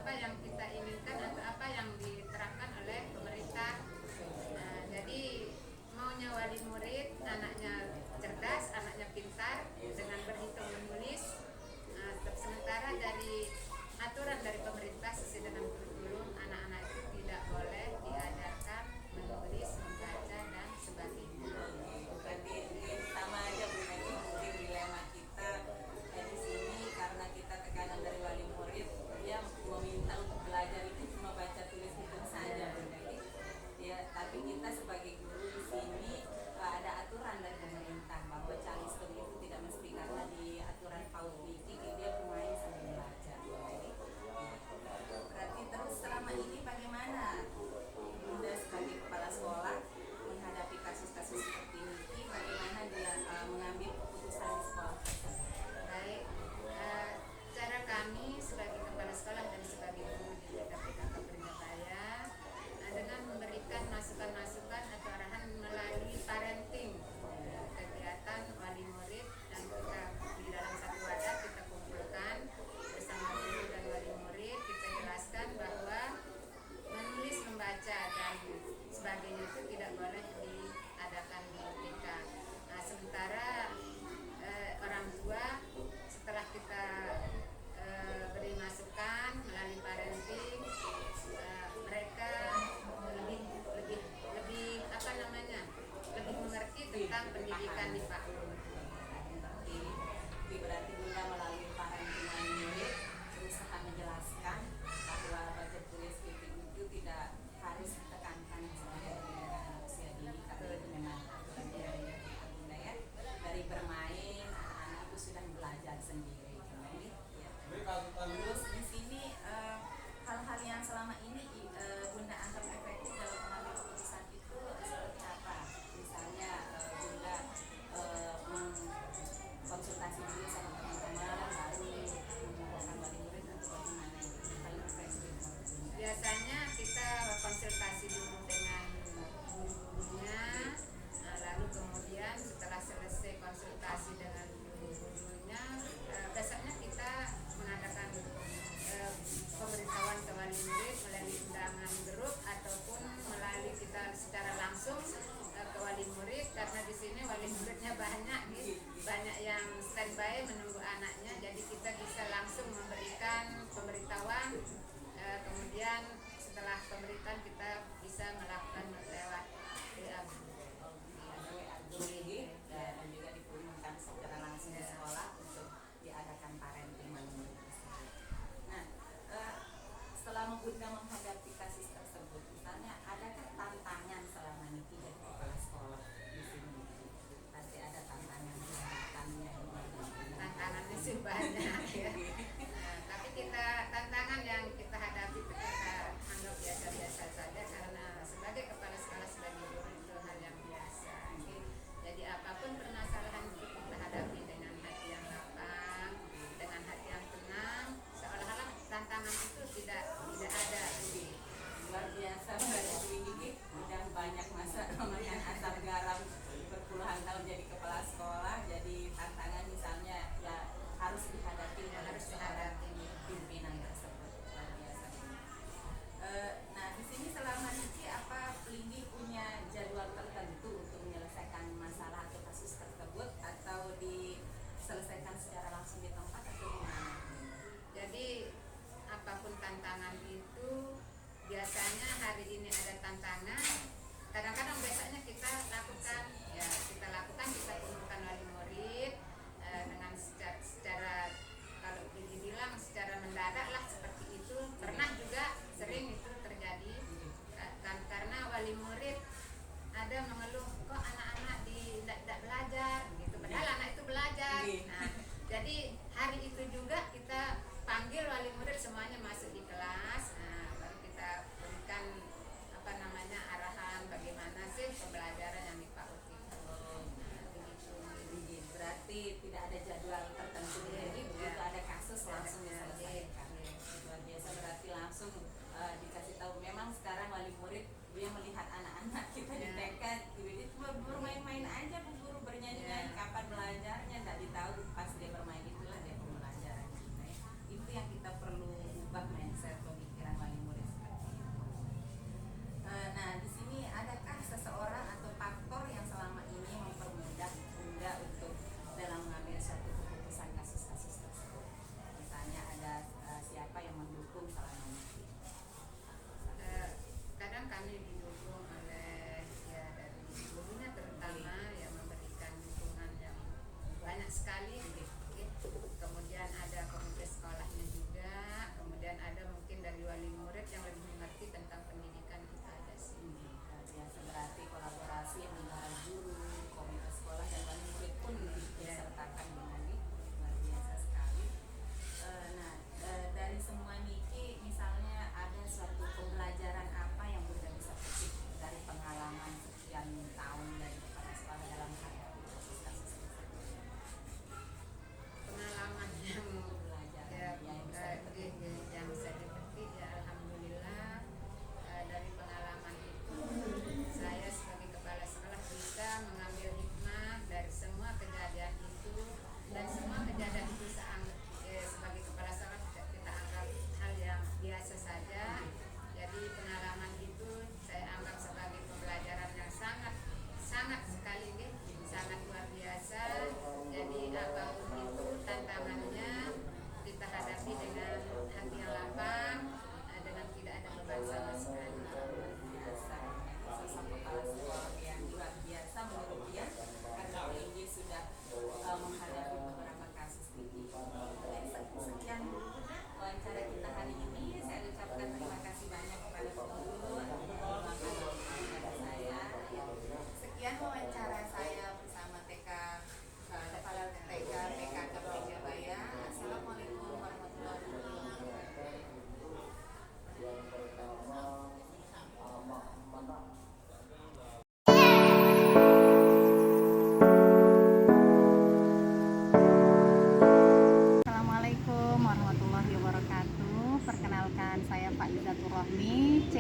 apa yang kita inginkan atau apa yang diterapkan oleh pemerintah. Jadi maunya wali murid anaknya cerdas, anaknya pintar dengan berhitung menulis. Sementara dari aturan dari pemerintah sesuai dengan kurikulum, anak-anak itu tidak boleh diajarkan menulis, membaca dan sebagainya. Berarti sama aja Bu Megi, mungkin dilema kita di sini karena kita tekanan dari wali murid, dia meminta untuk belajar itu cuma baca tulis hitung saja Bu Megi. Ya, tapi kita sebagai guru di sini ada aturan dari pemerintah bahwa calistung itu tidak mesti, karena di aturan PAUD Wiki dia bermain sambil belajar. Berarti terus selama ini bagaimana Bunda sebagai kepala sekolah menghadapi kasus-kasus seperti ini? Bagaimana dia mengambil keputusan di sekolah? Baik, cara kami sebagai kepala sekolah dan sebagai guru di PKK Prinjabaya dengan memberikan masukan-masukan atau arahan melalui parenting, kegiatan wali murid, dan kita di dalam satu wadah kita kumpulkan bersama guru dan wali murid, kita jelaskan bahwa menulis, membaca dan sebagainya itu tidak boleh diadakan di TK. Sementara orang tua setelah kita beri masukan melalui parenting, mereka lebih mengerti tentang pendidikan di PAUD. Berarti Bunda melalui parenting wali murid berusaha menjelaskan bahwa baca tulis itu tidak harus ditekankan sebagai pendidikan usia dini, karena itu memang aturan dari Bunda ya. Dari bermain anak-anak itu sudah belajar sendiri. Terus di sini hal-hal yang selama ini Bunda anggap efektif dalam mengambil keputusan itu seperti apa? Misalnya Bunda konsultasi dulu sama teman-teman, baru menggunakan wali murid atau bagaimana itu paling efektif? Biasanya kita konsultasi dulu dengan guru-gurunya, lalu kemudian setelah selesai konsultasi dengan guru-gurunya, besoknya kita mengadakan pemberitahuan ke wali murid melalui undangan grup ataupun melalui kita secara langsung ke wali murid, karena di sini wali muridnya banyak yang standby menunggu anaknya, jadi kita bisa langsung memberikan pemberitahuan. Kemudian setelah pemberitaan kita bisa melakukan lewat WA dan juga dikirimkan secara langsung di sekolah untuk diadakan parenting wali murid tersebut. Nah, selama Bunda menghadapi kasus tersebut, misalnya adakah tantangan selama ini dari kepala sekolah di sini? Pasti ada tantangannya sih banyak ya. Tapi tantangan yang kita hadapi kita anggap biasa-biasa saja, karena sebagai kepala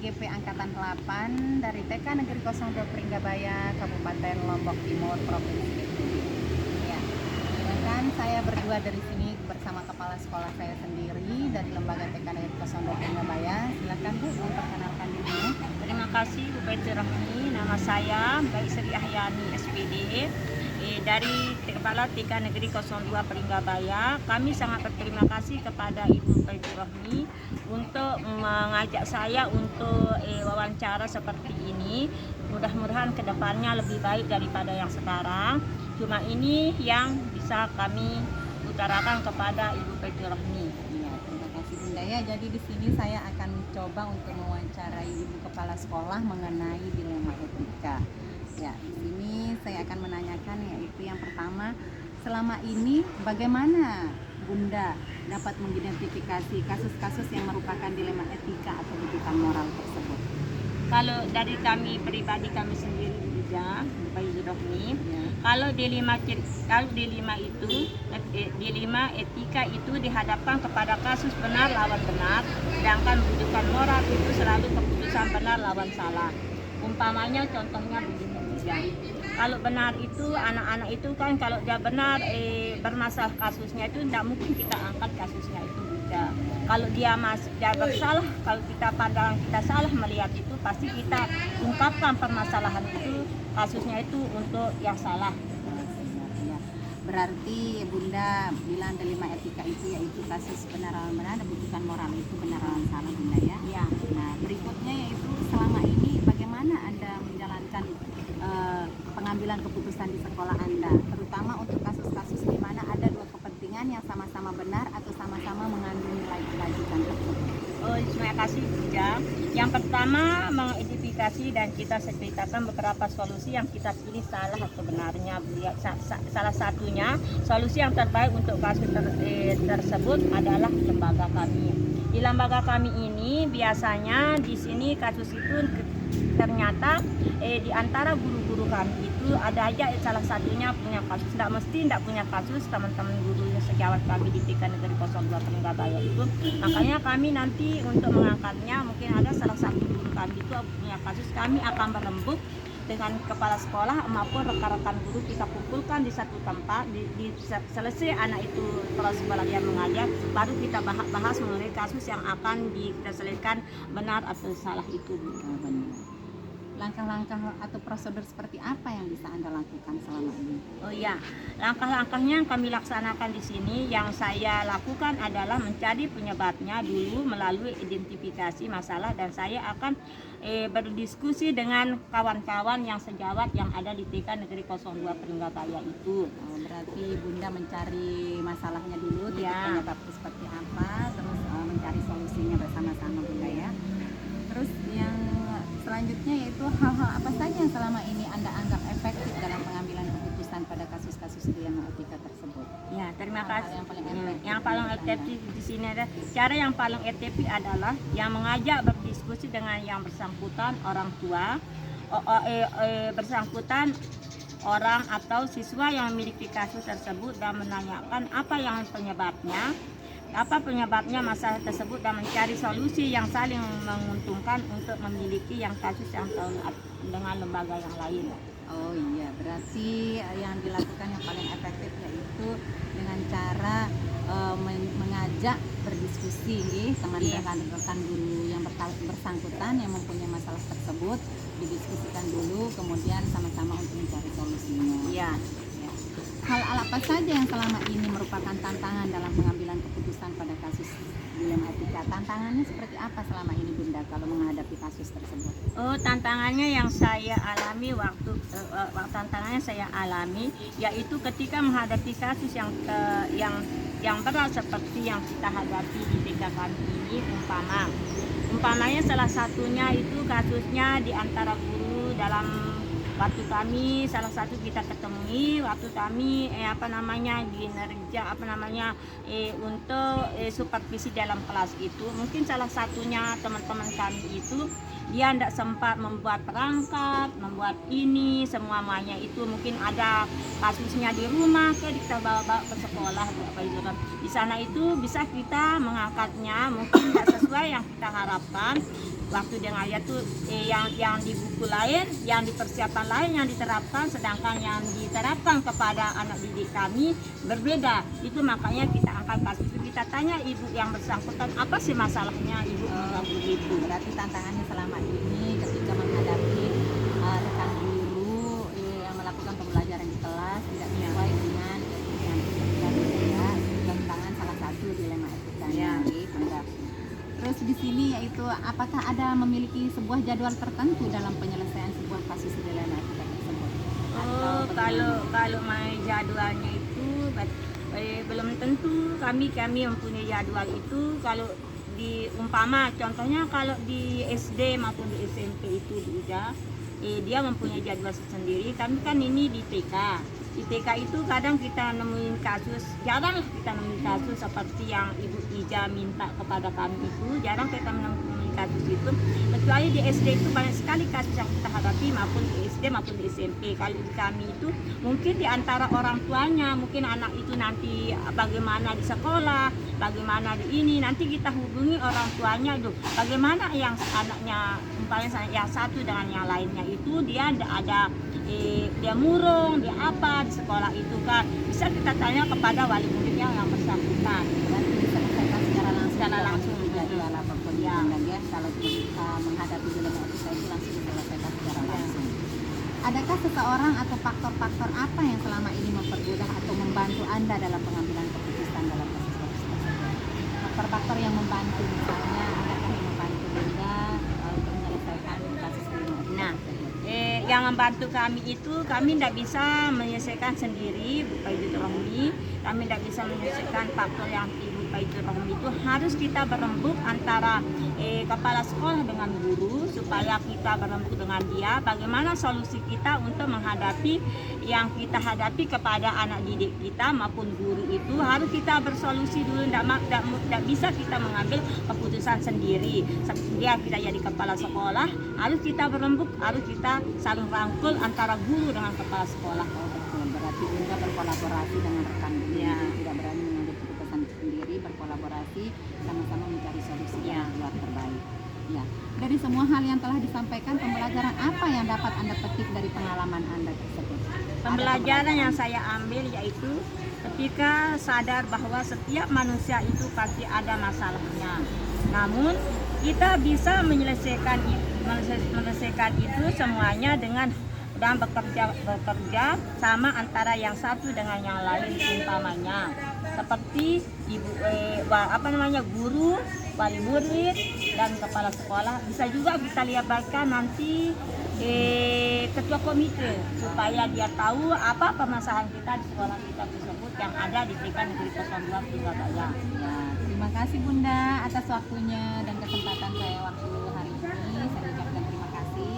GP Angkatan 8 dari TK Negeri 02 Pringgabaya, Kabupaten Lombok Timur, Provinsi Republik. Ya, sedangkan saya berdua dari sini bersama kepala sekolah saya sendiri dari Lembaga TK Negeri 02 Pringgabaya. Silakan Bu, memperkenalkan diri. Terima kasih Bu Baiti Rahmi. Nama saya Mbak Sri Ahyani SPD dari Kepala TK Negeri 02 Pringgabaya. Kami sangat berterima kasih kepada Ibu Baiti Rahmi untuk mengajak saya untuk wawancara seperti ini. Mudah-mudahan kedepannya lebih baik daripada yang sekarang. Cuma ini yang bisa kami utarakan kepada Ibu Baiti Rahmi. Ya, terima kasih Bunda ya. Jadi di sini saya akan mencoba untuk mewawancarai Ibu Kepala Sekolah mengenai dilema etika. Ya, di sini saya akan menanyakan yaitu yang pertama, selama ini bagaimana Bunda dapat mengidentifikasi kasus-kasus yang merupakan dilema etika atau kebutuhan moral tersebut? Kalau dari kami pribadi kami sendiri juga, Bapak Rahmi, Ya. kalau dilema itu, dilema etika itu dihadapkan kepada kasus benar lawan benar, sedangkan kebutuhan moral itu selalu keputusan benar lawan salah. Umpamanya contohnya begini juga. Kalau benar itu anak-anak itu kan kalau dia benar bermasalah kasusnya itu tidak mungkin kita angkat kasusnya itu juga. Kalau dia bersalah, kalau kita pandangan kita salah melihat itu pasti kita ungkapkan permasalahan itu kasusnya itu untuk yang salah. Ya. Berarti Bunda bilang dilema etika itu yaitu kasus benar lawan benar, kebutuhan moral itu benar lawan salah Bunda ya. Ya. Nah, berikutnya yaitu selama ini bagaimana Anda menjalankan pengambilan keputusan di sekolah Anda, terutama untuk kasus-kasus di mana ada dua kepentingan yang sama-sama benar atau sama-sama mengandung nilai kebajikan tersebut. Oh, terima kasih Buja. Yang pertama mengidentifikasi dan kita ceritakan beberapa solusi yang kita pilih salah atau benarnya. Salah satunya solusi yang terbaik untuk kasus tersebut adalah lembaga kami. Di lembaga kami ini biasanya di sini kasus itu ternyata di antara guru-guru kami itu ada aja salah satunya punya kasus. Tidak punya kasus teman-teman guru yang sejawat kami di TK Negeri 02 Pringgabaya itu. Makanya kami nanti untuk mengangkatnya mungkin ada salah satu guru kami itu punya kasus, kami akan berembuk dengan kepala sekolah maupun rekan-rekan guru, kita kumpulkan di satu tempat, selesai anak itu kepala sekolah yang mengajar, baru kita bahas mengenai kasus yang akan kita selesaikan benar atau salah itu. Langkah-langkah atau prosedur seperti apa yang bisa Anda lakukan selama ini? Oh iya, langkah-langkahnya yang kami laksanakan di sini, yang saya lakukan adalah mencari penyebabnya dulu melalui identifikasi masalah, dan saya akan berdiskusi dengan kawan-kawan yang sejawat yang ada di TK Negeri 02 Pringgabaya itu. Berarti Bunda mencari masalahnya dulu, titik Ya. penyebabnya seperti apa, terus mencari solusinya bersama-sama Bunda ya. Terus yang selanjutnya yaitu hal-hal apa saja yang selama ini Anda anggap efektif dalam pengambilan keputusan pada kasus-kasus dilema etika tersebut? Ya, terima Hal-hal kasih. yang paling efektif Yang paling efektif di sini ada cara yang paling efektif adalah yang mengajak berdiskusi dengan yang bersangkutan, orang tua, bersangkutan orang atau siswa yang memiliki kasus tersebut, dan menanyakan apa penyebabnya masalah tersebut, dan mencari solusi yang saling menguntungkan untuk memiliki yang kasus yang dengan lembaga yang lain. Oh iya, berarti yang dilakukan yang paling efektif yaitu dengan cara mengajak berdiskusi teman-teman rekan guru yang bersangkutan yang mempunyai masalah tersebut, didiskusikan dulu, kemudian sama-sama untuk mencari solusinya. Iya. Hal apa saja yang selama ini merupakan tantangan dalam pengambilan keputusan pada kasus dilema etika? Tantangannya seperti apa selama ini Bunda kalau menghadapi kasus tersebut? Oh, tantangannya yang saya alami yaitu ketika menghadapi kasus yang berat seperti yang kita hadapi di TK kami ini, umpamanya salah satunya itu kasusnya di antara guru dalam waktu kami salah satu kita ketemui waktu kami untuk supervisi dalam kelas itu, mungkin salah satunya teman-teman kami itu dia tidak sempat membuat perangkat, membuat ini semuanya itu, mungkin ada kasusnya di rumah, kita bawa ke sekolah di sana itu bisa kita mengangkatnya, mungkin tidak sesuai yang kita harapkan, waktu dia ngeliat tuh yang di buku lain, yang di persiapan lain yang diterapkan, sedangkan yang diterapkan kepada anak didik kami berbeda. Itu makanya kita angkat kasus itu, kita tanya ibu yang bersangkutan apa sih masalahnya ibu begitu. Berarti tantangannya selama ini ketika menghadapi rekan guru yang melakukan pembelajaran di kelas tidak sesuai dengan yang kita tantangan salah satu dilema etikanya. Bunda. Terus di sini yaitu apakah ada memiliki sebuah jadwal tertentu dalam penyelesaian sebuah kasus dilema etika tersebut? Oh, kalau main jadwalnya itu belum tentu kami mempunyai jadwal itu. Kalau di umpama contohnya kalau di SD maupun di SMP itu dia mempunyai jadwal sendiri. Kami kan ini di TK. Di TK itu kadang kita nemuin kasus, jarang kita nemuin kasus seperti yang Ibu Ija minta kepada kami itu, jarang kita menemukan kasus itu. Kecuali di SD itu banyak sekali kasus yang kita hadapi maupun di SD maupun di SMP. Kalau di kami itu mungkin di antara orang tuanya, mungkin anak itu nanti bagaimana di sekolah, bagaimana di ini, nanti kita hubungi orang tuanya, bagaimana yang anaknya umpamanya yang satu dengan yang lainnya itu dia ada dia murung, dia apa di sekolah itu kan, bisa kita tanya kepada wali muridnya yang bersangkutan. Berarti diselesaikan secara langsung jadwal Hmm. apapun Ya. ya, kalau menghadapi dilema etika itu langsung diselesaikan secara langsung. Adakah seseorang atau faktor-faktor apa yang selama ini mempermudah atau membantu Anda dalam pengambilan keputusan dalam kasus-kasus tersebut? Faktor-faktor yang membantu, misalnya adakah yang membantu Bunda untuk menyelesaikan kasus dilema etika Nah, tersebut? yang membantu kami itu, kami tidak bisa menyelesaikan sendiri, Bu Faidul Rohmi. Kami tidak bisa menyelesaikan faktor yang Ibu Faidul Rohmi itu, harus kita berembuk antara kepala sekolah dengan guru, supaya kita berembuk dengan dia bagaimana solusi kita untuk menghadapi yang kita hadapi kepada anak didik kita maupun guru itu. Harus kita bersolusi dulu, tidak bisa kita mengambil keputusan sendiri. Dia kita jadi kepala sekolah, harus kita berembuk, harus kita saling rangkul antara guru dengan kepala sekolah. Oh, betul. Berarti Bunda berkolaborasi dengan rekan Bunda, Ya. tidak berani mengambil keputusan sendiri, berkolaborasi sama-sama mencari solusi yang luar terbaik. Ya. Dari semua hal yang telah disampaikan, pembelajaran apa yang dapat Anda petik dari pengalaman Anda tersebut? Pembelajaran yang saya ambil yaitu ketika sadar bahwa setiap manusia itu pasti ada masalahnya. Namun kita bisa menyelesaikan itu semuanya dengan dan bekerja sama antara yang satu dengan yang lain, umpamanya seperti guru, wali murid dan kepala sekolah. Bisa juga kita libatkan nanti ketua komite supaya dia tahu apa permasalahan kita di sekolah kita tersebut yang ada di TK Negeri 02 Surabaya. Ya, terima kasih Bunda atas waktunya dan kesempatan saya waktu hari ini. Saya ucapkan terima kasih.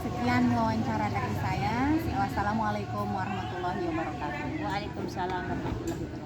Sekian wawancara dari saya. Wassalamualaikum warahmatullahi wabarakatuh. Waalaikumsalam warahmatullahi wabarakatuh.